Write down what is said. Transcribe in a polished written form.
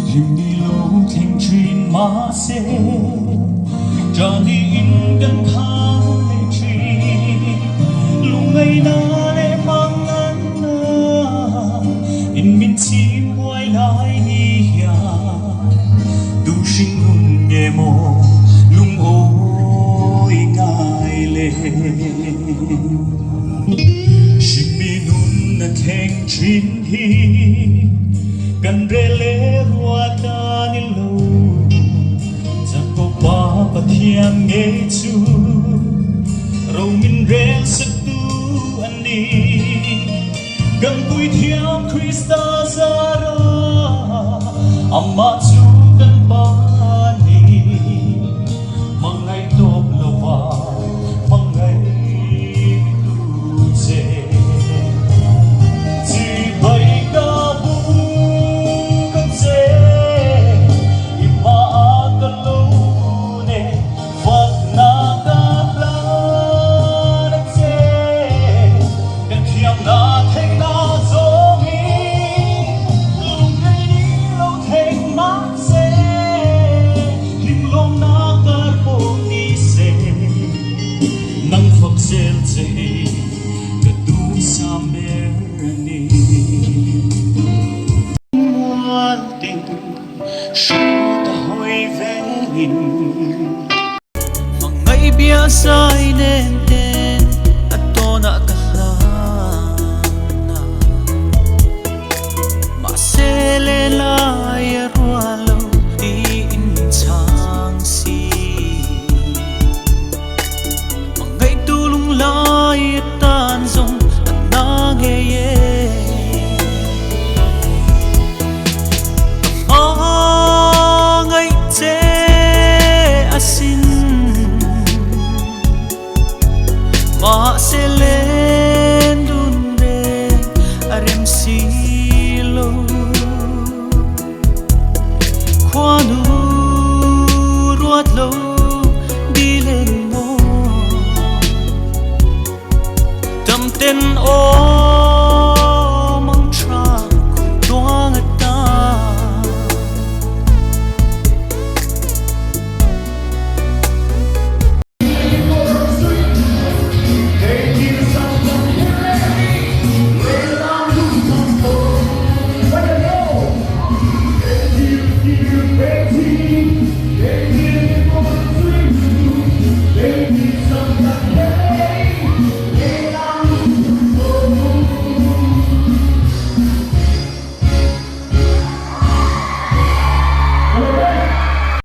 Himni lo theng trin ma se Johnny in gan kha le tri Lungai na le mangan na In min chi moi lai ni ya Du sing nun ye mo lung oi ngai le Shimmi nun na theng trin hi Gan rele ruata ni lo Zako pa pathiam nge chu Rau min rel satu ani Gan pui thiam Krista zara Amma chu gan pa ni Mang ngai top lawa Mang ngai tu che Chỉ bay ca bu Mga ibiasa inenten at tona kahana Maselela yarwalo di insang si Mga itulong layat tanzong at nangeye Ma selen dunde arem silo Kwanu ruat lo